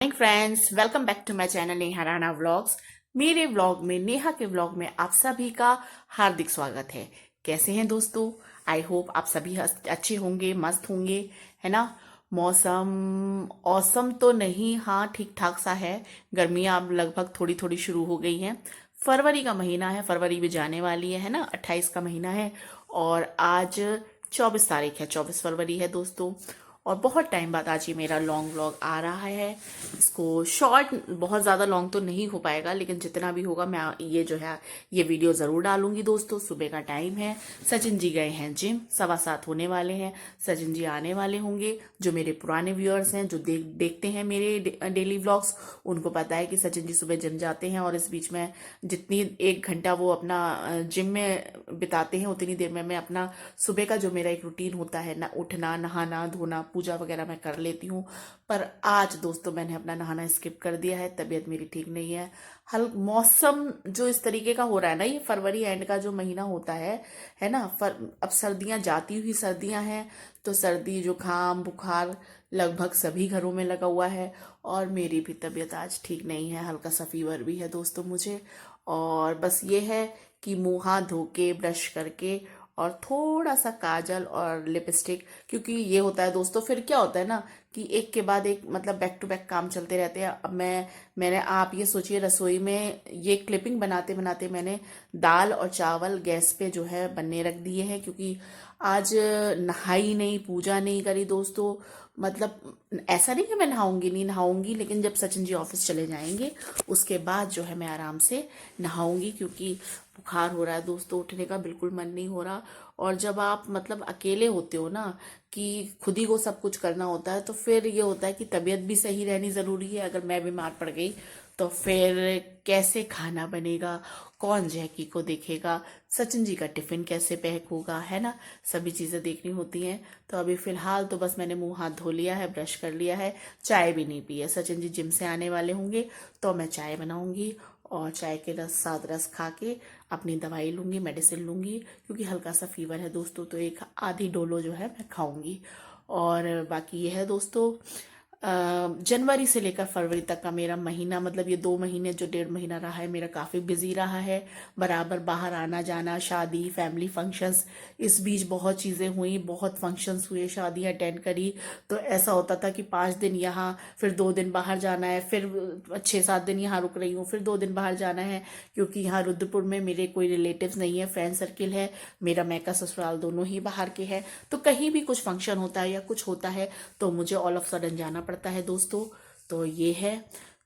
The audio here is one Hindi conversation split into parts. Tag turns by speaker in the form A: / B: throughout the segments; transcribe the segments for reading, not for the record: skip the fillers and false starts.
A: Hi friends, welcome back to my channel Neha Rana vlogs. मेरे व्लॉग में, नेहा के व्लॉग में आप सभी का हार्दिक स्वागत है। कैसे हैं दोस्तों? आई होप आप सभी अच्छे होंगे, मस्त होंगे, है ना। मौसम औसम तो नहीं, हाँ ठीक ठाक सा है। गर्मियाँ अब लगभग थोड़ी थोड़ी शुरू हो गई हैं। फरवरी का महीना है, फरवरी भी जाने वाली है ना, 28 का महीना है। और आज 24 तारीख है, 24 फरवरी है दोस्तों। और बहुत टाइम बाद आज ये मेरा लॉन्ग व्लॉग आ रहा है। इसको शॉर्ट, बहुत ज़्यादा लॉन्ग तो नहीं हो पाएगा, लेकिन जितना भी होगा मैं ये जो है ये वीडियो ज़रूर डालूंगी दोस्तों। सुबह का टाइम है, सचिन जी गए हैं जिम, 7:15 होने वाले हैं। सचिन जी आने वाले होंगे। जो मेरे पुराने व्यूअर्स हैं, जो देखते हैं मेरे डेली व्लॉग्स, उनको पता है कि सचिन जी सुबह जिम जाते हैं। और इस बीच में जितनी 1 घंटा वो अपना जिम में बिताते हैं, उतनी देर में मैं अपना सुबह का जो मेरा एक रूटीन होता है ना, उठना, नहाना धोना, पूजा वगैरह मैं कर लेती हूँ। पर आज दोस्तों मैंने अपना नहाना स्किप कर दिया है, तबीयत मेरी ठीक नहीं है। हल मौसम जो इस तरीके का हो रहा है ना, ये फरवरी एंड का जो महीना होता है ना। अब सर्दियां जाती हुई सर्दियां हैं, तो सर्दी जुकाम बुखार लगभग सभी घरों में लगा हुआ है। और मेरी भी तबीयत आज ठीक नहीं है, हल्का सा फीवर भी है दोस्तों मुझे। और बस ये है कि मुंह हाथ धो के, ब्रश करके, और थोड़ा सा काजल और लिपस्टिक, क्योंकि ये होता है दोस्तों, फिर क्या होता है ना कि एक के बाद एक, मतलब बैक टू बैक काम चलते रहते हैं। अब मैंने आप ये सोचिए, रसोई में ये क्लिपिंग बनाते बनाते मैंने दाल और चावल गैस पे जो है बनने रख दिए हैं, क्योंकि आज नहाई नहीं, पूजा नहीं करी दोस्तों। मतलब ऐसा नहीं कि मैं नहाऊंगी नहीं, नहाऊंगी, लेकिन जब सचिन जी ऑफिस चले जाएंगे उसके बाद जो है मैं आराम से नहाऊंगी, क्योंकि बुखार हो रहा है दोस्तों, उठने का बिल्कुल मन नहीं हो रहा। और जब आप मतलब अकेले होते हो ना, कि खुद ही को सब कुछ करना होता है, तो फिर ये होता है कि तबीयत भी सही रहनी ज़रूरी है। अगर मैं बीमार पड़ गई तो फिर कैसे खाना बनेगा, कौन जैकी को देखेगा, सचिन जी का टिफिन कैसे पैक होगा, है ना। सभी चीज़ें देखनी होती हैं। तो अभी फ़िलहाल तो बस मैंने मुंह हाथ धो लिया है, ब्रश कर लिया है, चाय भी नहीं पी है। सचिन जी जिम से आने वाले होंगे तो मैं चाय बनाऊंगी, और चाय के साथ रस खा के अपनी दवाई लूंगी, मेडिसिन लूंगी, क्योंकि हल्का सा फीवर है दोस्तों, तो एक आधी डोलो जो है मैं खाऊंगी। और बाकी ये है दोस्तों, जनवरी से लेकर फरवरी तक का मेरा महीना, मतलब ये 2 महीने, जो 1.5 महीना रहा है मेरा, काफ़ी बिजी रहा है। बराबर बाहर आना जाना, शादी, फैमिली फंक्शंस, इस बीच बहुत चीज़ें हुई, बहुत फंक्शंस हुए, शादी अटेंड करी। तो ऐसा होता था कि 5 दिन यहाँ, फिर 2 दिन बाहर जाना है, फिर 6-7 दिन यहाँ रुक रही हूँ, फिर 2 दिन बाहर जाना है, क्योंकि यहाँ रुद्रपुर में मेरे कोई रिलेटिव्स नहीं है, फ्रेंड सर्किल है। मेरा मैका ससुराल दोनों ही बाहर के हैं। तो कहीं भी कुछ फंक्शन होता है या कुछ होता है तो मुझे ऑल ऑफ सडन जाना पड़ता है दोस्तों। तो ये है।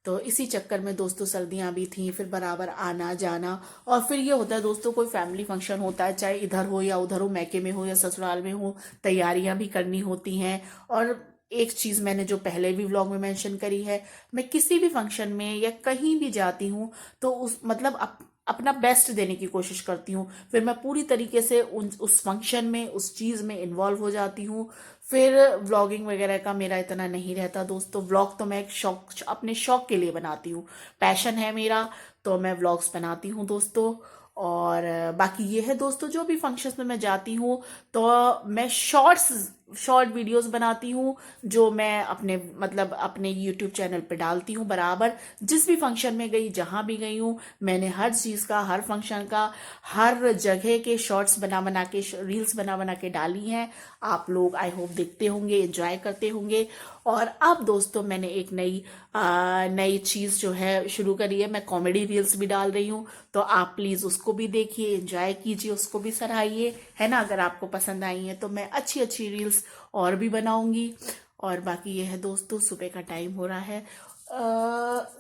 A: तो इसी चक्कर में दोस्तों सर्दियां भी थी, फिर बराबर आना जाना। और फिर ये होता है दोस्तों, कोई फैमिली फंक्शन होता है, चाहे इधर हो या उधर हो, मैके में हो या ससुराल में हो, तैयारियां भी करनी होती हैं। और एक चीज मैंने जो पहले भी व्लॉग में मेंशन करी है, मैं किसी भी फंक्शन में या कहीं भी जाती हूँ तो उस मतलब अपना बेस्ट देने की कोशिश करती हूँ। फिर मैं पूरी तरीके से उस फंक्शन में, उस चीज में इन्वॉल्व हो जाती हूँ। फिर व्लॉगिंग वगैरह का मेरा इतना नहीं रहता दोस्तों। व्लॉग तो मैं एक शौक, अपने शौक के लिए बनाती हूँ, पैशन है मेरा, तो मैं व्लॉग्स बनाती हूँ दोस्तों। और बाकी ये है दोस्तों, जो भी फंक्शंस में मैं जाती हूँ तो मैं शॉर्ट वीडियोस बनाती हूँ, जो मैं अपने मतलब अपने यूट्यूब चैनल पे डालती हूँ बराबर। जिस भी फंक्शन में गई, जहाँ भी गई हूँ, मैंने हर चीज़ का, हर फंक्शन का, हर जगह के शॉर्ट्स बना बना के, रील्स बना बना के डाली हैं। आप लोग आई होप देखते होंगे, एंजॉय करते होंगे। और अब दोस्तों मैंने एक नई चीज़ जो है शुरू करी है, मैं कॉमेडी रील्स भी डाल रही हूँ। तो आप प्लीज़ उसको भी देखिए, एंजॉय कीजिए, उसको भी सराहिए, है ना। अगर आपको पसंद आई है तो मैं अच्छी अच्छी रील्स और भी बनाऊंगी। और बाकी ये है दोस्तों, सुबह का टाइम हो रहा है,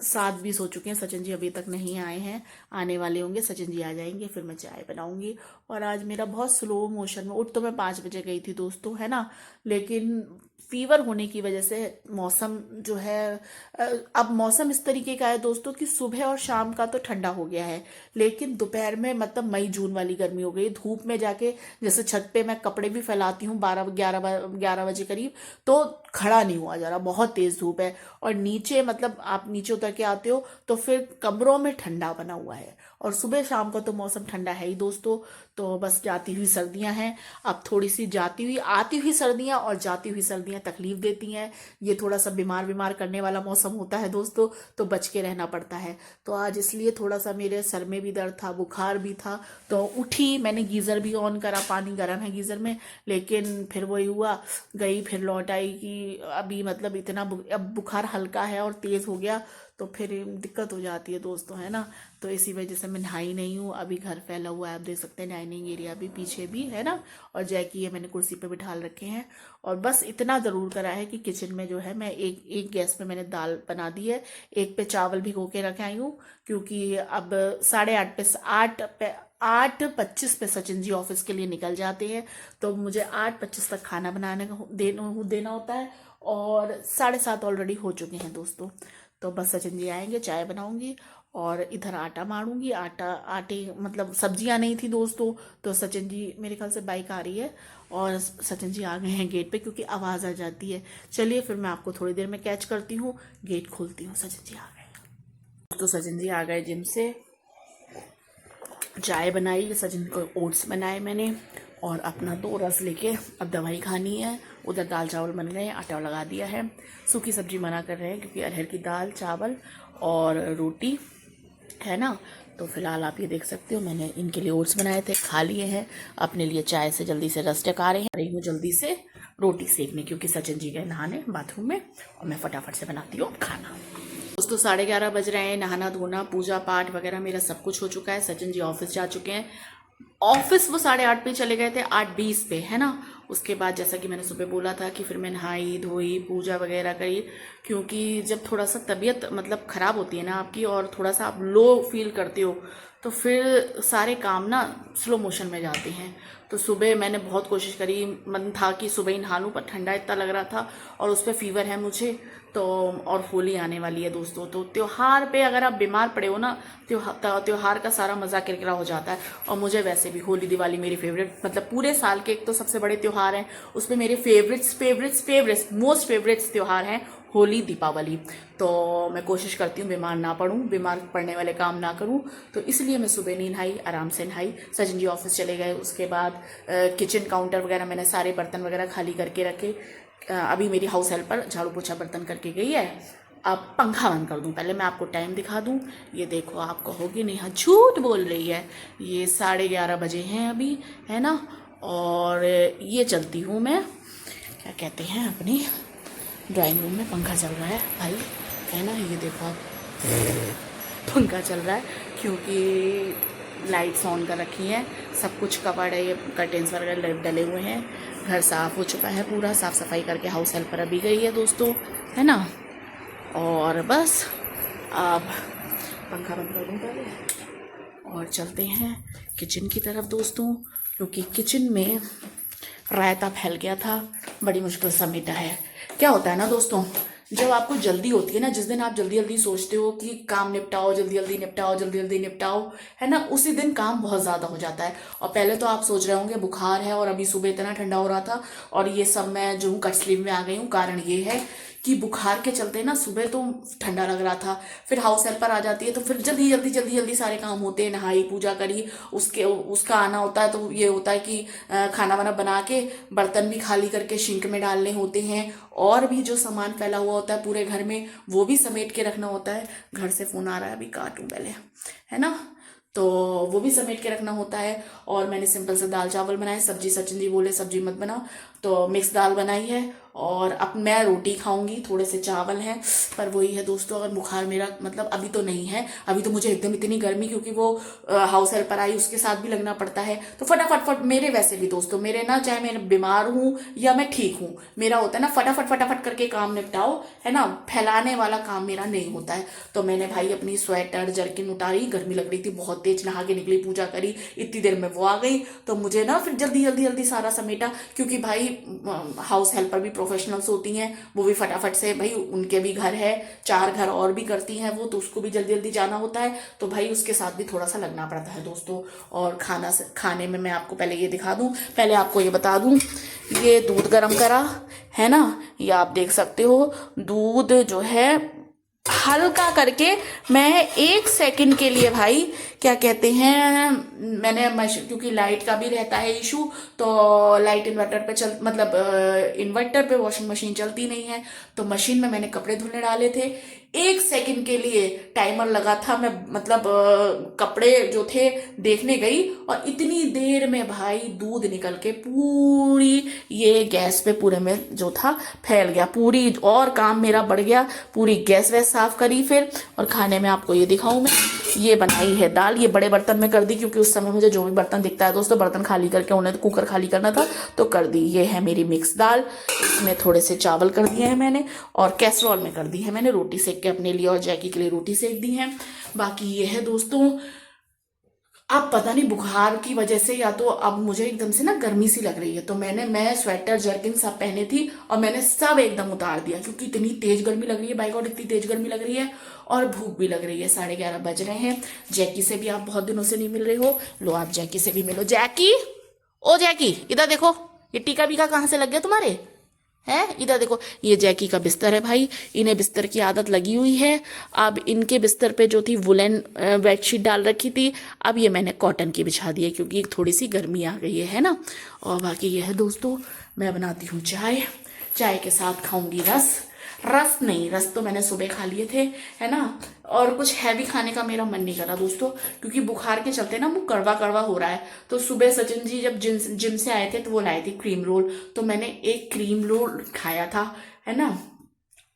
A: 7 20 हो चुके हैं। सचिन जी अभी तक नहीं आए हैं, आने वाले होंगे। सचिन जी आ जाएंगे फिर मैं चाय बनाऊंगी। और आज मेरा बहुत स्लो मोशन में, उठ तो मैं 5 बजे गई थी दोस्तों, है ना, लेकिन फीवर होने की वजह से मौसम जो है, अब मौसम इस तरीके का है दोस्तों कि सुबह और शाम का तो ठंडा हो गया है, लेकिन दोपहर में मतलब मई जून वाली गर्मी हो गई। धूप में जाके, जैसे छत पे मैं कपड़े भी फैलाती हूँ 12 11 11 बजे करीब, तो खड़ा नहीं हुआ जा रहा, बहुत तेज धूप है। और नीचे मतलब आप नीचे उतर के आते हो तो फिर कमरों में ठंडा बना हुआ है, और सुबह शाम का तो मौसम ठंडा है ही दोस्तों। तो बस जाती हुई सर्दियां हैं। अब थोड़ी सी जाती हुई आती हुई सर्दियां और जाती हुई सर्दियां तकलीफ देती हैं। ये थोड़ा सा बीमार बीमार करने वाला मौसम होता है दोस्तों, तो बच के रहना पड़ता है। तो आज इसलिए थोड़ा सा मेरे सर में भी दर्द था, बुखार भी था। तो उठी, मैंने गीज़र भी ऑन करा, पानी गर्म है गीज़र में, लेकिन फिर वही हुआ, गई फिर लौट आई कि अभी मतलब इतना अब बुखार हल्का है और तेज़ हो गया तो फिर दिक्कत हो जाती है दोस्तों, है ना। तो इसी वजह से मैं नहाई नहीं हूँ। अभी घर फैला हुआ है, आप देख सकते हैं, डाइनिंग एरिया भी पीछे भी है ना, और जैकी ये मैंने कुर्सी पे बिठा रखे हैं। और बस इतना ज़रूर करा है कि किचन में जो है मैं एक एक गैस पे मैंने दाल बना दी है, एक पे चावल भिगो के रखे आई हूँ, क्योंकि अब 8:30 पे सचिन जी ऑफिस के लिए निकल जाते हैं। तो मुझे 8:25 तक खाना बनाने का देना होता है, और 7:30 ऑलरेडी हो चुके हैं दोस्तों। तो बस सचिन जी आएंगे, चाय बनाऊंगी और इधर आटा मारूंगी। आटे मतलब सब्जियां नहीं थी दोस्तों, तो सचिन जी, मेरे ख्याल से बाइक आ रही है और सचिन जी आ गए हैं गेट पे, क्योंकि आवाज़ आ जाती है। चलिए फिर मैं आपको थोड़ी देर में कैच करती हूँ, गेट खोलती हूँ। सचिन जी आ गए। तो सचिन जी आ गए जिम से, चाय बनाई, सचिन को ओट्स बनाए मैंने, और अपना 2 रस लेके अब दवाई खानी है। उधर दाल चावल बन गए, आटा लगा दिया है। सूखी सब्जी मना कर रहे हैं क्योंकि अरहर की दाल चावल और रोटी है ना। तो फिलहाल आप ये देख सकते हो, मैंने इनके लिए ओट्स बनाए थे, खा लिए हैं। अपने लिए चाय से जल्दी से रस टका रही हूँ जल्दी से रोटी सेकने, क्योंकि सचिन जी गए नहाने बाथरूम में, और मैं फटाफट से बनाती हूँ खाना। दोस्तों 11:30 बज रहे हैं, नहाना धोना पूजा पाठ वगैरह मेरा सब कुछ हो चुका है। सचिन जी ऑफिस जा चुके हैं। ऑफिस वो 8:30 पे चले गए थे, 8:20 पे, है ना। उसके बाद जैसा कि मैंने सुबह बोला था कि फिर मैं नहाई धोई पूजा वगैरह करी, क्योंकि जब थोड़ा सा तबीयत मतलब ख़राब होती है ना आपकी, और थोड़ा सा आप लो फील करते हो, तो फिर सारे काम ना स्लो मोशन में जाते हैं। तो सुबह मैंने बहुत कोशिश करी, मन था कि सुबह ही नहा लूँ, पर ठंडा इतना लग रहा था और उस पर फीवर है मुझे। तो और होली आने वाली है दोस्तों, तो त्योहार पे अगर आप बीमार पड़े हो ना, त्योहार का सारा मज़ा किरकिरा हो जाता है। और मुझे वैसे भी होली दिवाली मेरी फेवरेट, मतलब पूरे साल के एक तो सबसे बड़े त्योहार हैं, उसमें मेरे फेवरेट्स मोस्ट फेवरेट्स त्योहार हैं होली दीपावली। तो मैं कोशिश करती हूँ बीमार ना पड़ूँ, बीमार पड़ने वाले काम ना करूँ। तो इसलिए मैं सुबह नहीं नहाई, आराम से नहाई। सचिन जी ऑफिस चले गए, उसके बाद किचन काउंटर वगैरह मैंने सारे बर्तन वगैरह खाली करके रखे। अभी मेरी हाउस हेल्पर झाड़ू पोछा बर्तन करके गई है। अब पंखा बंद कर दूं, पहले मैं आपको टाइम दिखा दूं। ये देखो, आप कहोगे नेहा झूठ बोल रही है, ये 11:30 बजे हैं अभी, है ना। और ये चलती हूँ मैं, क्या कहते हैं, अपनी ड्राइंग रूम में पंखा चल रहा है भाई, है ना। ये देखो आप, पंखा चल रहा है क्योंकि लाइट्स ऑन कर रखी हैं, सब कुछ कवर्ड है, ये कर्टेंस वगैरह डले हुए हैं। घर साफ़ हो चुका है, पूरा साफ़ सफाई करके हाउस हेल्पर अभी गई है दोस्तों, है ना। और बस अब पंखा बंद कर दूँ पहले, और चलते हैं किचन की तरफ दोस्तों, क्योंकि किचन में रायता फैल गया था, बड़ी मुश्किल समेटा है। क्या होता है ना दोस्तों, जब आपको जल्दी होती है ना, जिस दिन आप जल्दी जल्दी सोचते हो कि काम निपटाओ, जल्दी जल्दी निपटाओ, जल्दी जल्दी निपटाओ, है ना, उसी दिन काम बहुत ज़्यादा हो जाता है। और पहले तो आप सोच रहे होंगे बुखार है, और अभी सुबह इतना ठंडा हो रहा था, और ये सब मैं जो हूँ कट स्लीव में आ गई हूँ। कारण ये है कि बुखार के चलते ना सुबह तो ठंडा लग रहा था, फिर हाउस हेल्पर आ जाती है, तो फिर जल्दी सारे काम होते हैं, नहाई पूजा करी, उसका आना होता है, तो ये होता है कि खाना वाना बना के बर्तन भी खाली करके सिंक में डालने होते हैं, और भी जो सामान फैला हुआ होता है पूरे घर में वो भी समेट के रखना होता है। घर से फ़ोन आ रहा है, अभी काटूं पहले, है ना। तो वो भी समेट के रखना होता है। और मैंने सिंपल से दाल चावल बनाए, सब्जी सचिन जी बोले सब्जी मत बनाओ, तो मिक्स दाल बनाई है। और अब मैं रोटी खाऊंगी, थोड़े से चावल हैं, पर वही है दोस्तों, अगर बुखार मेरा मतलब अभी तो नहीं है, अभी तो मुझे एकदम इतनी गर्मी, क्योंकि वो हाउस हेल्पर आई उसके साथ भी लगना पड़ता है, तो फटाफट मेरे वैसे भी दोस्तों, मेरे ना चाहे मैं बीमार हूँ या मैं ठीक हूँ, मेरा होता है ना फटाफट करके काम निपटाओ, है ना, फैलाने वाला काम मेरा नहीं होता है। तो मैंने भाई अपनी स्वेटर जर्किन उतारी, गर्मी लग रही थी बहुत तेज, नहा के निकली, पूजा करी, इतनी देर में वो आ गई, तो मुझे ना फिर जल्दी सारा समेटा, क्योंकि भाई हाउस हेल्पर भी प्रोफेशनल्स होती हैं, वो भी फटाफट से, भाई उनके भी घर है, 4 घर और भी करती हैं वो, तो उसको भी जल्दी जाना होता है, तो भाई उसके साथ भी थोड़ा सा लगना पड़ता है दोस्तों। और खाने में मैं आपको पहले ये दिखा दूं, पहले आपको ये बता दूं, ये दूध गर्म करा है ना, ये आप देख सकते हो, दूध जो है हल्का करके मैं 1 सेकंड के लिए भाई, क्या कहते हैं, मैंने क्योंकि लाइट का भी रहता है इशू, तो लाइट इन्वर्टर पे चल मतलब इन्वर्टर पे वॉशिंग मशीन चलती नहीं है, तो मशीन में मैंने कपड़े धुलने डाले थे। 1 सेकंड के लिए टाइमर लगा था, मैं मतलब कपड़े जो थे देखने गई, और इतनी देर में भाई दूध निकल के पूरी ये गैस पे पूरे में जो था फैल गया पूरी, और काम मेरा बढ़ गया। पूरी गैस वैस साफ करी फिर, और खाने में आपको ये दिखाऊं मैं, ये बनाई है दाल। ये बड़े बर्तन में कर दी क्योंकि उस समय मुझे जो भी बर्तन दिखता है दोस्तों, बर्तन खाली करके उन्हें तो कुकर खाली करना था, तो कर दी। ये है मेरी मिक्स दाल, इसमें थोड़े से चावल कर दिए हैं मैंने, और कैसरोल में कर दी है मैंने रोटी सेक के अपने लिए, और जैकी के लिए रोटी सेक दी है। बाकी ये है दोस्तों, अब पता नहीं बुखार की वजह से या तो अब मुझे एकदम से ना गर्मी सी लग रही है, तो मैं स्वेटर जर्किन सब पहने थी और मैंने सब एकदम उतार दिया, क्योंकि इतनी तेज गर्मी लग रही है, बाय गॉड इतनी तेज गर्मी लग रही है, और भूख भी लग रही है। 11:30 बज रहे हैं। जैकी से भी आप बहुत दिनों से नहीं मिल रहे हो, लो आप जैकी से भी मिलो। जैकी, ओ जैकी इधर देखो, ये टीका बीका कहाँ से लग गया तुम्हारे, है इधर देखो। ये जैकी का बिस्तर है भाई, इन्हें बिस्तर की आदत लगी हुई है। अब इनके बिस्तर पे जो थी वुलन बेडशीट डाल रखी थी, अब ये मैंने कॉटन की बिछा दी है, क्योंकि थोड़ी सी गर्मी आ गई है ना। और बाकी ये है दोस्तों, मैं बनाती हूँ चाय, चाय के साथ खाऊंगी रस। रस नहीं, रस तो मैंने सुबह खा लिए थे, है ना। और कुछ हैवी खाने का मेरा मन नहीं कर रहा दोस्तों, क्योंकि बुखार के चलते ना मुंह कड़वा कड़वा हो रहा है। तो सुबह सचिन जी जब जिम से आए थे तो वो लाए थे क्रीम रोल, तो मैंने एक क्रीम रोल खाया था, है ना,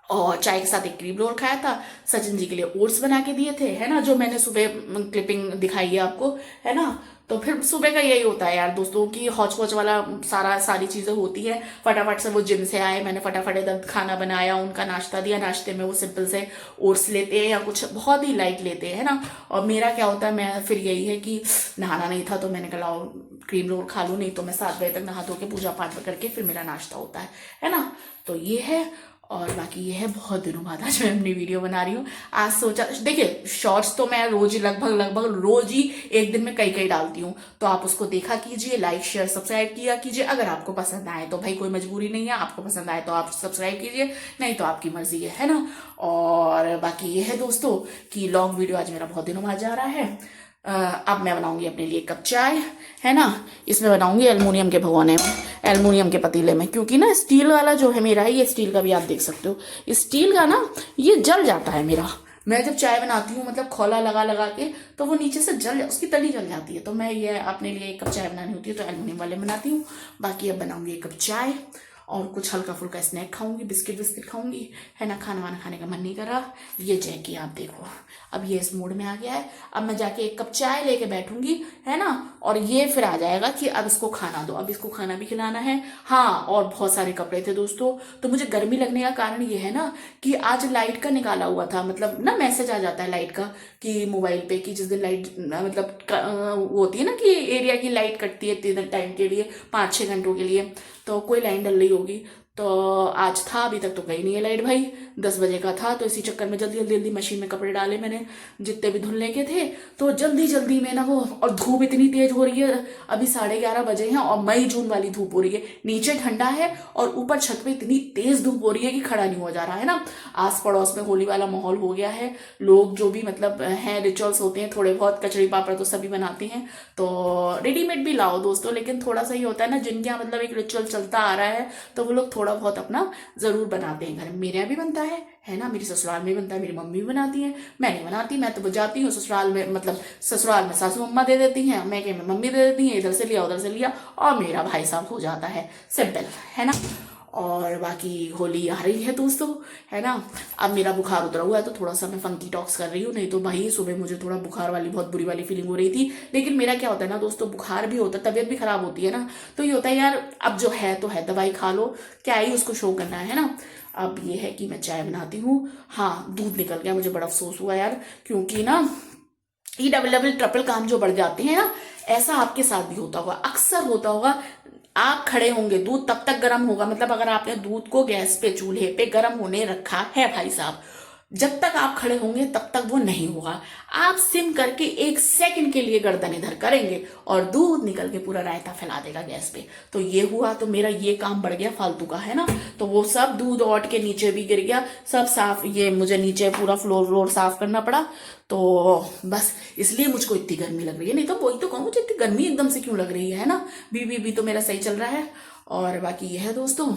A: और चाय के साथ एक क्रीम रोल खाया था। सचिन जी के लिए ओट्स बना के दिए थे, है ना, जो मैंने सुबह क्लिपिंग दिखाई है आपको, है ना। तो फिर सुबह का यही होता है यार दोस्तों की हौच पौच वाला सारी चीजें होती है। फटाफट से वो जिम से आए, मैंने फटाफट एकदम खाना बनाया, उनका नाश्ता दिया। नाश्ते में वो सिंपल से ओट्स लेते हैं या कुछ बहुत ही लाइट लेते हैं, है ना। और मेरा क्या होता है, मैं फिर यही है कि नहाना नहीं था तो मैंने कहा लाओ क्रीम रोल खा लूँ, नहीं तो मैं 7 बजे तक नहा धो के पूजा पाठ करके फिर मेरा नाश्ता होता है ना। तो ये है। और बाकी ये है, बहुत दिनों बाद आज मैं अपनी वीडियो बना रही हूँ। आज सोचा, देखिए शॉर्ट्स तो मैं रोज ही लगभग रोज ही एक दिन में कई कई डालती हूँ, तो आप उसको देखा कीजिए, लाइक शेयर सब्सक्राइब किया कीजिए। अगर आपको पसंद आए तो भाई कोई मजबूरी नहीं है, आपको पसंद आए तो आप सब्सक्राइब कीजिए, नहीं तो आपकी मर्जी है ना। और बाकी ये है दोस्तों कि लॉन्ग वीडियो आज मेरा बहुत दिनों बाद जा रहा है। अब मैं बनाऊंगी अपने लिए कप चाय, है ना। इसमें बनाऊंगी एल्युमिनियम के भगोने में, एल्युमिनियम के पतीले में, क्योंकि ना स्टील वाला जो है मेरा है, ये स्टील का भी आप देख सकते हो, स्टील का ना ये जल जाता है मेरा। मैं जब चाय बनाती हूँ मतलब खोला लगा लगा के, तो वो नीचे से उसकी तली जल जाती है। तो मैं ये अपने लिए एक कप चाय बनानी होती है तो एल्युमिनियम वाले बनाती हूँ। बाकी अब बनाऊंगी एक कप चाय और कुछ हल्का फुल्का स्नैक खाऊंगी, बिस्किट बिस्किट खाऊंगी, है ना। खाना वाना खाने का मन नहीं कर रहा। ये जैकी आप देखो, अब ये इस मूड में आ गया है। अब मैं जाके एक कप चाय लेके बैठूंगी, है ना, और ये फिर आ जाएगा कि अब इसको खाना दो, अब इसको खाना भी खिलाना है। हाँ, और बहुत सारे कपड़े थे दोस्तों, तो मुझे गर्मी लगने का कारण ये है ना कि आज लाइट का निकाला हुआ था, मतलब ना मैसेज आ जाता है लाइट का कि मोबाइल पे कि जिस दिन लाइट मतलब वो होती है ना कि एरिया की लाइट कटती है इतने टाइम के लिए, 5-6 घंटों के लिए, तो कोई लाइन डल रही होगी। तो आज था, अभी तक तो गई नहीं है लाइट भाई, 10 बजे का था। तो इसी चक्कर में जल्दी जल्दी जल्दी मशीन में कपड़े डाले मैंने, जितने भी धुलने के थे, तो जल्दी जल्दी में ना वो, और धूप इतनी तेज हो रही है, अभी 11:30 बजे हैं और मई जून वाली धूप हो रही है। नीचे ठंडा है और ऊपर छत पे इतनी तेज धूप हो रही है कि खड़ा नहीं हो जा रहा है ना। आस पड़ोस में होली वाला माहौल हो गया है, लोग जो भी मतलब हैं रिचुअल्स होते हैं थोड़े बहुत, कचड़ी पापड़ तो सभी बनाते हैं, तो रेडीमेड भी लाओ दोस्तों, लेकिन थोड़ा सा ही होता है ना, जिनके यहाँ मतलब एक रिचुअल चलता आ रहा है तो वो लोग थोड़ा बहुत अपना जरूर बनाते हैं। घर में मेरे यहाँ भी बनता है ना, मेरी ससुराल में बनता है, मेरी मम्मी भी बनाती है, मैं नहीं बनाती। मैं तो जाती हूँ ससुराल में, मतलब ससुराल में सासू मम्मा दे देती हैं, मैं में मम्मी दे देती है, इधर से लिया उधर से लिया, और मेरा भाई साहब हो जाता है सिंपल, है ना। और बाकी होली आ रही है दोस्तों, है ना। अब मेरा बुखार उतरा हुआ है तो थोड़ा सा मैं फंकी टॉक्स कर रही हूँ, नहीं तो भाई सुबह मुझे थोड़ा बुखार वाली बहुत बुरी वाली फीलिंग हो रही थी। लेकिन मेरा क्या होता है ना दोस्तों, बुखार भी होता है, तबीयत भी खराब होती है ना, तो ये होता है यार अब जो है तो है, दवाई खा लो, क्या ही उसको शो करना है ना। अब ये है कि मैं चाय बनाती हूँ। हाँ, दूध निकल गया, मुझे बड़ा अफसोस हुआ यार, क्योंकि ना ये डबल डबल ट्रिपल काम जो बढ़ जाते हैं ना, ऐसा आपके साथ भी होता होगा, अक्सर होता होगा। आप खड़े होंगे, दूध तब तक गर्म होगा, मतलब अगर आपने दूध को गैस पे चूल्हे पे गर्म होने रखा है भाई साहब, जब तक आप खड़े होंगे तब तक वो नहीं होगा। आप सिम करके 1 सेकंड के लिए गर्दन इधर करेंगे और दूध निकल के पूरा रायता फैला देगा गैस पे। तो ये हुआ, तो मेरा ये काम बढ़ गया फालतू का, है ना। तो वो सब दूध औट के नीचे भी गिर गया, सब साफ, ये मुझे नीचे पूरा फ्लोर साफ करना पड़ा। तो बस इसलिए मुझको इतनी गर्मी लग रही है, नहीं तो वही तो कहूँ मुझे इतनी गर्मी एकदम से क्यों लग रही है ना। भी तो मेरा सही चल रहा है। और बाकी ये है दोस्तों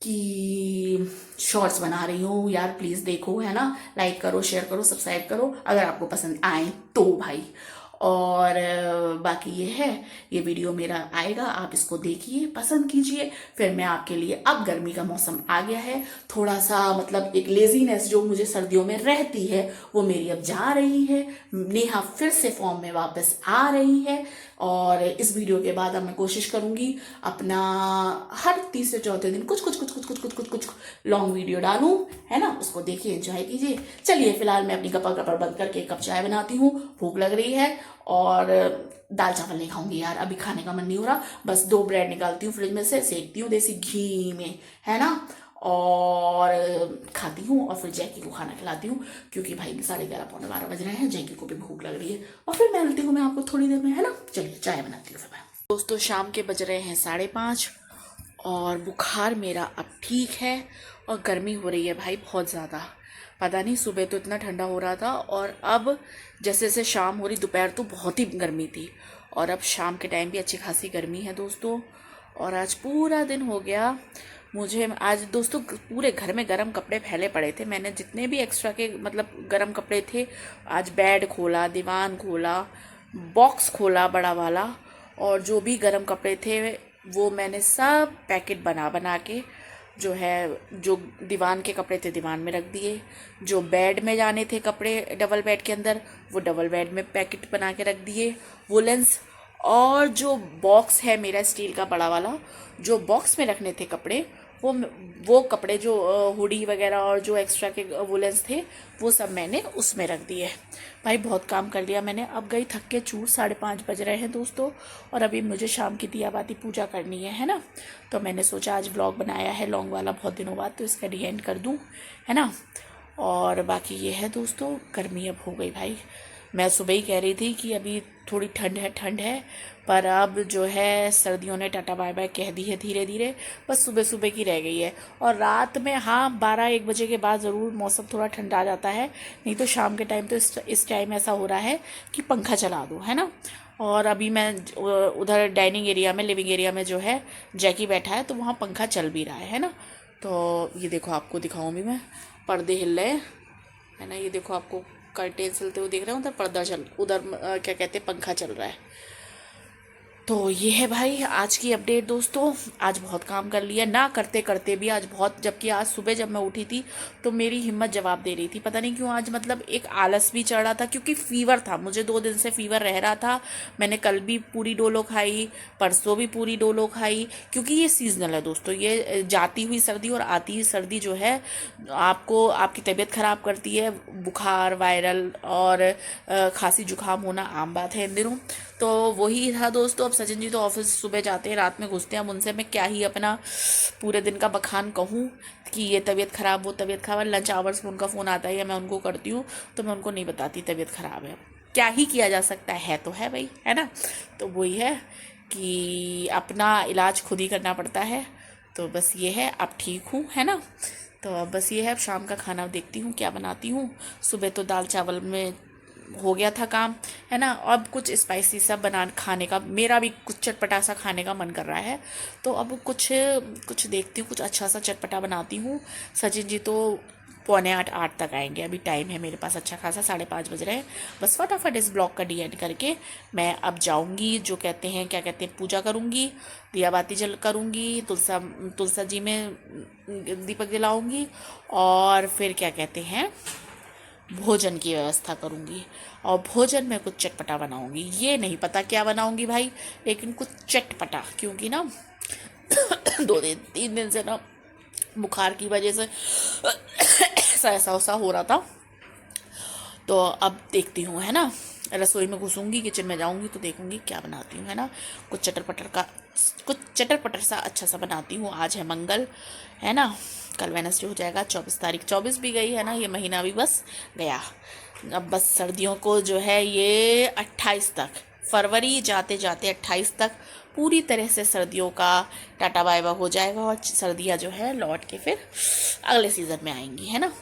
A: कि शॉर्ट्स बना रही हूँ यार, प्लीज़ देखो, है ना। लाइक करो, शेयर करो, सब्सक्राइब करो अगर आपको पसंद आए तो भाई। और बाकी ये है, ये वीडियो मेरा आएगा, आप इसको देखिए, पसंद कीजिए, फिर मैं आपके लिए, अब गर्मी का मौसम आ गया है, थोड़ा सा मतलब एक लेजीनेस जो मुझे सर्दियों में रहती है वो मेरी अब जा रही है। नेहा फिर से फॉर्म में वापस आ रही है। और इस वीडियो के बाद अब मैं कोशिश करूंगी अपना हर तीसरे चौथे दिन कुछ लॉन्ग वीडियो डालूं, है ना। उसको देखिए, एंजॉय कीजिए। चलिए फिलहाल मैं अपनी कपड़ बंद करके एक कप चाय बनाती हूँ, भूख लग रही है। और दाल चावल नहीं खाऊंगी यार, अभी खाने का मन नहीं हो रहा। बस 2 ब्रेड निकालती हूँ फ्रिज में से, सेकती हूँ देसी घी में, है ना। और खाती हूँ और फिर जैकी को खाना खिलाती हूँ, क्योंकि भाई 11:30 पौने 12 बज रहे हैं, जैकी को भी भूख लग रही है। और फिर मिलती हूँ मैं आपको थोड़ी देर में, है ना। चलिए चाय बनाती हूँ फिर मैं। दोस्तों शाम के बज रहे हैं 5:30 और बुखार मेरा अब ठीक है। और गर्मी हो रही है भाई बहुत ज़्यादा, पता नहीं, सुबह तो इतना ठंडा हो रहा था और अब जैसे जैसे शाम हो रही, दोपहर तो बहुत ही गर्मी थी और अब शाम के टाइम भी अच्छी खासी गर्मी है दोस्तों। और आज पूरा दिन हो गया मुझे, आज दोस्तों पूरे घर में गर्म कपड़े फैले पड़े थे, मैंने जितने भी एक्स्ट्रा के मतलब गर्म कपड़े थे, आज बेड खोला, दीवान खोला, बॉक्स खोला बड़ा वाला, और जो भी गर्म कपड़े थे वो मैंने सब पैकेट बना बना के, जो है, जो दीवान के कपड़े थे दीवान में रख दिए, जो बेड में जाने थे कपड़े डबल बेड के अंदर, वो डबल बेड में पैकेट बना के रख दिए वुलेंस। और जो बॉक्स है मेरा स्टील का बड़ा वाला, जो बॉक्स में रखने थे कपड़े, वो कपड़े जो हुडी वगैरह और जो एक्स्ट्रा के वुलेंस थे वो सब मैंने उसमें रख दिए। भाई बहुत काम कर लिया मैंने, अब गई थक के चूर, 5:30 बज रहे हैं दोस्तों। और अभी मुझे शाम की दिया बाती पूजा करनी है ना। तो मैंने सोचा आज व्लॉग बनाया है लॉन्ग वाला बहुत दिनों बाद, तो इसका डी एंड कर दूँ, है ना। और बाकी ये है दोस्तों, गर्मी अब हो गई भाई। मैं सुबह ही कह रही थी कि अभी थोड़ी ठंड है, पर अब जो है सर्दियों ने टाटा बाय बाय कह दी है धीरे धीरे, बस सुबह सुबह की रह गई है। और रात में हाँ 12-1 बजे के बाद ज़रूर मौसम थोड़ा ठंडा आ जाता है, नहीं तो शाम के टाइम तो इस टाइम ऐसा हो रहा है कि पंखा चला दो, है ना। और अभी मैं उधर डाइनिंग एरिया में, लिविंग एरिया में जो है जैकी बैठा है, तो वहाँ पंखा चल भी रहा है ना। तो ये देखो, आपको दिखाऊँ भी मैं, पर्दे हिल रहे हैं, है ना। ये देखो, आपको कर्टेन चलते हुए देख रहे हो, उधर पर्दा चल, उधर क्या कहते हैं, पंखा चल रहा है। तो ये है भाई आज की अपडेट दोस्तों। आज बहुत काम कर लिया, ना करते करते भी आज बहुत, जबकि आज सुबह जब मैं उठी थी तो मेरी हिम्मत जवाब दे रही थी, पता नहीं क्यों आज मतलब एक आलस भी चढ़ रहा था, क्योंकि फीवर था, मुझे 2 दिन से फीवर रह रहा था। मैंने कल भी पूरी डोलो खाई, परसों भी पूरी डोलो खाई, क्योंकि ये सीजनल है दोस्तों, ये जाती हुई सर्दी और आती हुई सर्दी जो है आपको, आपकी तबीयत ख़राब करती है। बुखार, वायरल और खांसी जुकाम होना आम बात है इन दिनों। तो वही था दोस्तों। अब सचिन जी तो ऑफिस सुबह जाते हैं, रात में घुसते हैं, अब उनसे मैं क्या ही अपना पूरे दिन का बखान कहूँ कि ये तबीयत ख़राब, वो तबीयत ख़राब है। लंच आवर्स में उनका फ़ोन आता है या मैं उनको करती हूँ तो मैं उनको नहीं बताती तबीयत ख़राब है, क्या ही किया जा सकता है, तो है भाई, है ना। तो वही है कि अपना इलाज खुद ही करना पड़ता है। तो बस ये है, अब ठीक हूँ, है ना। तो अब बस ये है, अब शाम का खाना देखती हूँ क्या बनाती हूँ। सुबह तो दाल चावल में हो गया था काम, है ना। अब कुछ स्पाइसी सा बना खाने का, मेरा भी कुछ चटपटा सा खाने का मन कर रहा है, तो अब कुछ देखती हूँ, कुछ अच्छा सा चटपटा बनाती हूँ। सचिन जी तो 7:45-8 तक आएंगे, अभी टाइम है मेरे पास अच्छा खासा, 5:30 बज रहे हैं। बस फटाफट इस ब्लॉग का डी एंड करके मैं अब जाऊँगी, जो कहते हैं, क्या कहते हैं, पूजा करूँगी, दिया बाती जल करूँगी, तुलसा जी में दीपक जलाऊँगी, और फिर क्या कहते हैं, भोजन की व्यवस्था करूँगी। और भोजन में कुछ चटपटा बनाऊँगी, ये नहीं पता क्या बनाऊँगी भाई, लेकिन कुछ चटपटा, क्योंकि ना 2-3 दिन से ना बुखार की वजह से ऐसा ऐसा हो रहा था। तो अब देखती हूँ, है ना। रसोई में घुसूंगी, किचन में जाऊंगी तो देखूंगी क्या बनाती हूँ, है ना। कुछ चटर पटर सा अच्छा सा बनाती हूँ। आज है मंगल, है ना। कल वेडनेसडे हो जाएगा, 24 तारीख, 24 भी गई, है ना। ये महीना भी बस गया। अब बस सर्दियों को जो है ये 28 तक, फरवरी जाते जाते 28 तक पूरी तरह से सर्दियों का टाटा बाय बाय हो जाएगा, और सर्दियाँ जो है लौट के फिर अगले सीज़न में आएंगी, है ना।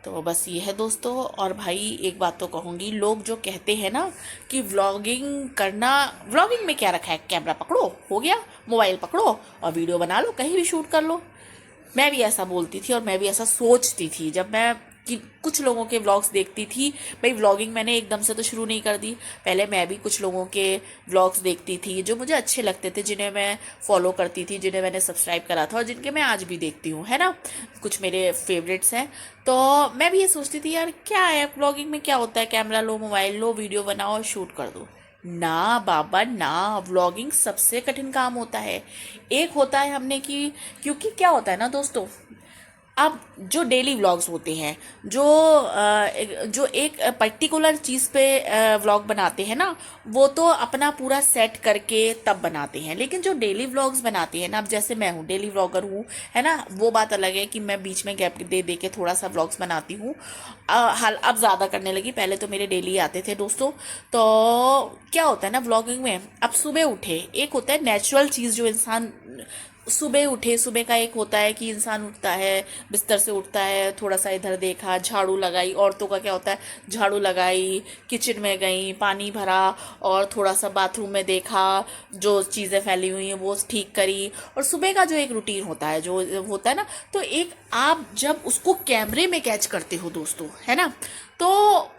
A: तो बस ये है दोस्तों। और भाई एक बात तो कहूँगी, लोग जो कहते हैं ना कि व्लॉगिंग करना, व्लॉगिंग में क्या रखा है, कैमरा पकड़ो हो गया, मोबाइल पकड़ो और वीडियो बना लो, कहीं भी शूट कर लो। मैं भी ऐसा बोलती थी और मैं भी ऐसा सोचती थी जब मैं कि कुछ लोगों के व्लॉग्स देखती थी। भाई व्लॉगिंग मैंने एकदम से तो शुरू नहीं कर दी, पहले मैं भी कुछ लोगों के व्लॉग्स देखती थी जो मुझे अच्छे लगते थे, जिन्हें मैं फॉलो करती थी, जिन्हें मैंने सब्सक्राइब करा था और जिनके मैं आज भी देखती हूँ, है ना। कुछ मेरे फेवरेट्स हैं। तो मैं भी ये सोचती थी यार क्या है व्लॉगिंग में, क्या होता है, कैमरा लो, मोबाइल लो, वीडियो बनाओ और शूट कर दो। ना बाबा ना, व्लॉगिंग सबसे कठिन काम होता है। एक होता है हमने कि, क्योंकि क्या होता है ना दोस्तों, अब जो डेली व्लॉग्स होते हैं, जो एक पर्टिकुलर चीज़ पे व्लॉग बनाते हैं ना, वो तो अपना पूरा सेट करके तब बनाते हैं। लेकिन जो डेली व्लॉग्स बनाते हैं ना, अब जैसे मैं हूँ डेली व्लॉगर हूँ, है ना, वो बात अलग है कि मैं बीच में गैप दे दे के थोड़ा सा व्लॉग्स बनाती हूँ। हाल अब ज़्यादा करने लगी, पहले तो मेरे डेली आते थे दोस्तों। तो क्या होता है ना व्लॉगिंग में, अब सुबह उठे, एक होता है नेचुरल चीज़ जो इंसान सुबह उठे, सुबह का एक होता है कि इंसान उठता है, बिस्तर से उठता है, थोड़ा सा इधर देखा, झाड़ू लगाई, औरतों का क्या होता है, झाड़ू लगाई, किचन में गई, पानी भरा, और थोड़ा सा बाथरूम में देखा, जो चीज़ें फैली हुई हैं वो ठीक करी। और सुबह का जो एक रूटीन होता है, जो होता है ना, तो एक आप जब उसको कैमरे में कैच करते हो दोस्तों, है ना, तो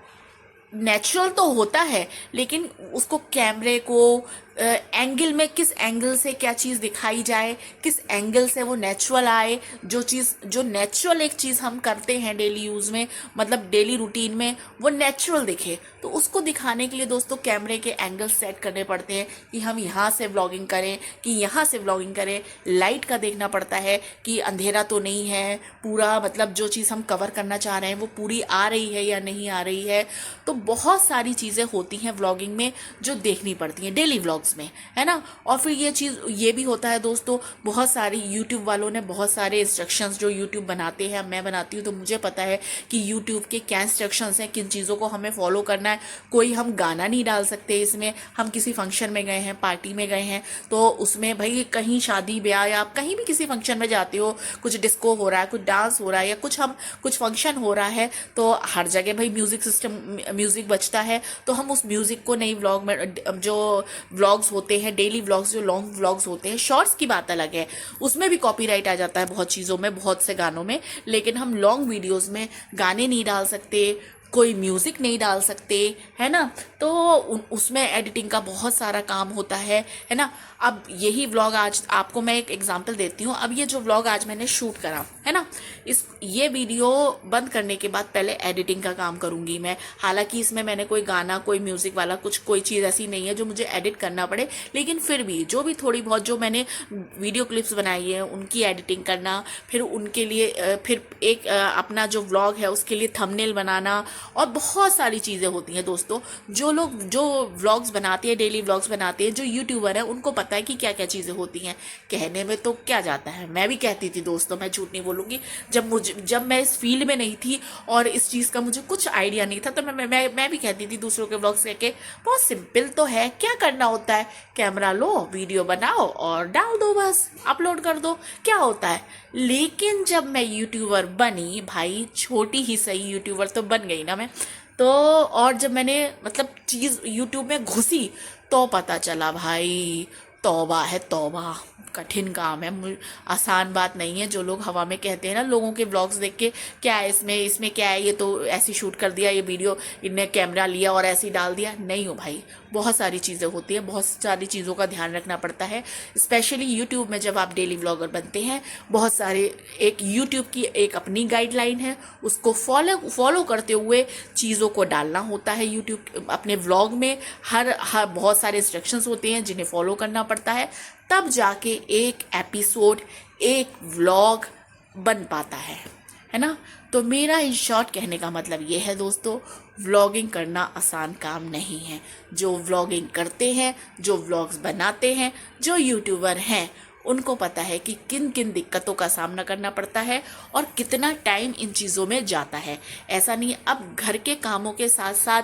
A: नेचुरल तो होता है, लेकिन उसको कैमरे को एंगल में, किस एंगल से क्या चीज़ दिखाई जाए, किस एंगल से वो नेचुरल आए, जो चीज़, जो नेचुरल एक चीज़ हम करते हैं डेली यूज़ में, मतलब डेली रूटीन में, वो नेचुरल दिखे, तो उसको दिखाने के लिए दोस्तों कैमरे के एंगल सेट करने पड़ते हैं कि हम यहाँ से व्लॉगिंग करें, कि यहाँ से व्लॉगिंग करें। लाइट का देखना पड़ता है कि अंधेरा तो नहीं है पूरा, मतलब जो चीज़ हम कवर करना चाह रहे हैं वो पूरी आ रही है या नहीं आ रही है। तो बहुत सारी चीज़ें होती हैं व्लॉगिंग में जो देखनी पड़ती हैं डेली व्लॉग्स में, है ना। और फिर ये चीज़ ये भी होता है दोस्तों, बहुत सारी यूट्यूब वालों ने बहुत सारे इंस्ट्रक्शंस, जो यूट्यूब बनाते हैं, मैं बनाती हूँ तो मुझे पता है कि यूट्यूब के क्या इंस्ट्रक्शंस हैं, किन चीज़ों को हमें फॉलो करना है। कोई हम गाना नहीं डाल सकते इसमें, हम किसी फंक्शन में गए हैं, पार्टी में गए हैं, तो उसमें भाई कहीं शादी ब्याह या आप कहीं भी किसी फंक्शन में जाते हो, कुछ डिस्को हो रहा है, कुछ डांस हो रहा है, या कुछ फंक्शन हो रहा है, तो हर जगह भाई म्यूजिक सिस्टम, म्यूजिक बजता है, तो हम उस म्यूजिक को नहीं, व्लॉग में जो व्लॉग्स होते हैं डेली व्लॉग्स, जो लॉन्ग व्लॉग्स होते हैं, शॉर्ट्स की बात अलग है, उसमें भी कॉपीराइट आ जाता है बहुत चीज़ों में, बहुत से गानों में। लेकिन हम लॉन्ग वीडियोस में गाने नहीं डाल सकते, कोई म्यूज़िक नहीं डाल सकते, है ना। तो उसमें एडिटिंग का बहुत सारा काम होता है ना। अब यही व्लॉग आज आपको मैं एक एग्जांपल देती हूँ। अब ये जो व्लॉग आज मैंने शूट करा है ना, ये वीडियो बंद करने के बाद पहले एडिटिंग का काम करूँगी मैं। हालांकि इसमें मैंने कोई गाना, कोई म्यूज़िक वाला कोई चीज़ ऐसी नहीं है जो मुझे एडिट करना पड़े, लेकिन फिर भी जो भी थोड़ी बहुत जो मैंने वीडियो क्लिप्स बनाई है उनकी एडिटिंग करना, फिर उनके लिए फिर एक अपना जो व्लॉग है उसके लिए थंबनेल बनाना, और बहुत सारी चीज़ें होती हैं दोस्तों। जो लोग जो व्लॉग्स बनाते हैं, डेली व्लॉग्स बनाते हैं, जो यूट्यूबर हैं, उनको पता है कि क्या क्या चीज़ें होती हैं। कहने में तो क्या जाता है, मैं भी कहती थी दोस्तों, मैं झूठ नहीं बोलूँगी, जब मैं इस फील्ड में नहीं थी और इस चीज़ का मुझे कुछ आइडिया नहीं था, तो मैं भी कहती थी दूसरों के व्लॉग्स कह के, बहुत सिंपल तो है, क्या करना होता है, कैमरा लो, वीडियो बनाओ और डाल दो, बस अपलोड कर दो, क्या होता है। लेकिन जब मैं यूट्यूबर बनी भाई, छोटी ही सही यूट्यूबर तो बन गई ना मैं, तो और जब मैंने मतलब चीज़ यूट्यूब में घुसी तो पता चला भाई, तौबा है तौबा, कठिन काम है, आसान बात नहीं है। जो लोग हवा में कहते हैं ना, लोगों के ब्लॉग्स देख के, क्या है इसमें क्या है, ये तो ऐसी शूट कर दिया, ये वीडियो इनने कैमरा लिया और ऐसे ही डाल दिया, नहीं हो भाई, बहुत सारी चीज़ें होती हैं, बहुत सारी चीज़ों का ध्यान रखना पड़ता है। स्पेशली यूट्यूब में जब आप डेली व्लॉगर बनते हैं, बहुत सारे, एक यूट्यूब की एक अपनी गाइडलाइन है, उसको फॉलो करते हुए चीज़ों को डालना होता है यूट्यूब अपने व्लॉग में। हर बहुत सारे इंस्ट्रक्शंस होते हैं जिन्हें फॉलो करना पड़ता है, तब जाके एक एपिसोड, एक व्लॉग बन पाता है ना। तो मेरा इन शॉर्ट कहने का मतलब ये है दोस्तों, व्लॉगिंग करना आसान काम नहीं है। जो व्लॉगिंग करते हैं, जो व्लॉग्स बनाते हैं, जो यूट्यूबर हैं, उनको पता है कि किन किन दिक्कतों का सामना करना पड़ता है और कितना टाइम इन चीज़ों में जाता है। ऐसा नहीं, अब घर के कामों के साथ साथ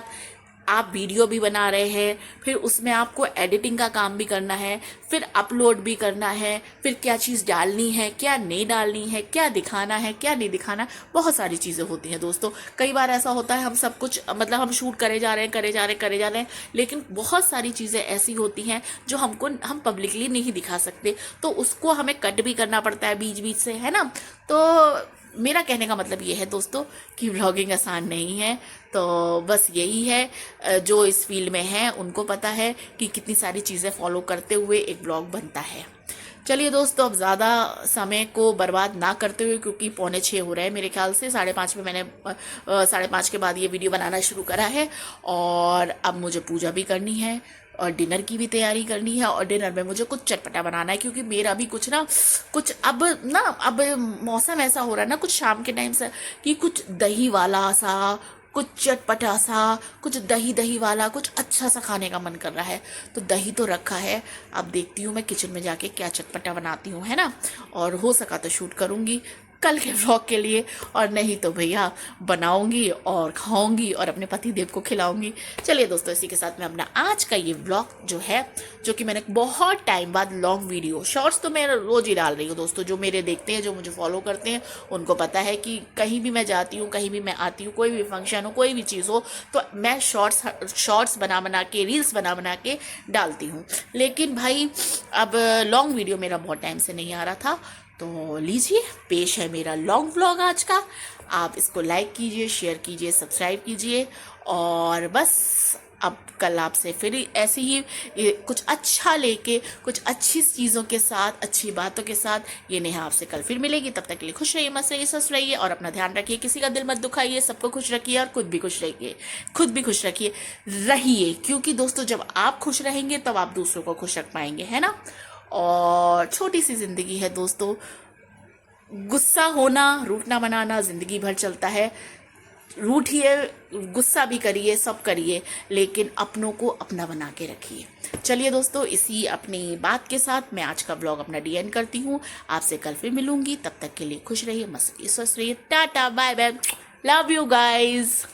A: आप वीडियो भी बना रहे हैं, फिर उसमें आपको एडिटिंग का काम भी करना है, फिर अपलोड भी करना है, फिर क्या चीज़ डालनी है, क्या नहीं डालनी है, क्या दिखाना है, क्या नहीं दिखाना, बहुत सारी चीज़ें होती हैं दोस्तों। कई बार ऐसा होता है हम सब कुछ मतलब हम शूट करे जा रहे हैं, करे जा रहे हैं, लेकिन बहुत सारी चीज़ें ऐसी होती हैं जो हम पब्लिकली नहीं दिखा सकते, तो उसको हमें कट भी करना पड़ता है बीच बीच से, है ना। तो मेरा कहने का मतलब ये है दोस्तों कि व्लॉगिंग आसान नहीं है। तो बस यही है, जो इस फील्ड में है उनको पता है कि कितनी सारी चीज़ें फॉलो करते हुए एक व्लॉग बनता है। चलिए दोस्तों, अब ज़्यादा समय को बर्बाद ना करते हुए, क्योंकि 5:45 हो रहे हैं मेरे ख्याल से, 5:30 में मैंने 5:30 के बाद ये वीडियो बनाना शुरू करा है, और अब मुझे पूजा भी करनी है और डिनर की भी तैयारी करनी है। और डिनर में मुझे कुछ चटपटा बनाना है, क्योंकि मेरा भी कुछ अब मौसम ऐसा हो रहा है ना कुछ शाम के टाइम से, कि कुछ दही वाला सा, कुछ चटपटा सा, कुछ दही दही वाला, कुछ अच्छा सा खाने का मन कर रहा है। तो दही तो रखा है, अब देखती हूँ मैं किचन में जाके क्या चटपटा बनाती हूँ, है ना। और हो सका तो शूट करूँगी कल के व्लॉग के लिए, और नहीं तो भैया बनाऊंगी और खाऊंगी और अपने पति देव को खिलाऊंगी। चलिए दोस्तों, इसी के साथ में अपना आज का ये व्लॉग जो है, जो कि मैंने बहुत टाइम बाद लॉन्ग वीडियो, शॉर्ट्स तो मैं रोज ही डाल रही हूँ दोस्तों। जो मेरे देखते हैं, जो मुझे फॉलो करते हैं, उनको पता है कि कहीं भी मैं जाती हूँ, कहीं भी मैं आती हूँ, कोई भी फंक्शन हो, कोई भी चीज़ हो, तो मैं शॉर्ट्स बना के, रील्स बना के डालती हूँ। लेकिन भाई अब लॉन्ग वीडियो मेरा बहुत टाइम से नहीं आ रहा था, तो लीजिए पेश है मेरा लॉन्ग व्लॉग आज का। आप इसको लाइक कीजिए, शेयर कीजिए, सब्सक्राइब कीजिए, और बस अब कल आपसे फिर ऐसे ही कुछ अच्छा लेके, कुछ अच्छी चीज़ों के साथ, अच्छी बातों के साथ ये नेहा आपसे कल फिर मिलेगी। तब तक के लिए खुश रहिए, मस्त रहिए, स्वस्थ रहिए, और अपना ध्यान रखिए, किसी का दिल मत दुखाइए, सबको खुश रखिए, और खुद भी खुश रहिए, रहिए, क्योंकि दोस्तों जब आप खुश रहेंगे तब आप दूसरों को खुश रख पाएंगे, है ना। और छोटी सी जिंदगी है दोस्तों, गुस्सा होना, रूठना मनाना जिंदगी भर चलता है। रूठिए, गुस्सा भी करिए, सब करिए, लेकिन अपनों को अपना बना के रखिए। चलिए दोस्तों, इसी अपनी बात के साथ मैं आज का ब्लॉग अपना एंड करती हूँ। आपसे कल फिर मिलूंगी, तब तक के लिए खुश रहिए, मस्त रहिए, स्वस्थ रहिए, tata bye bye, love you guys.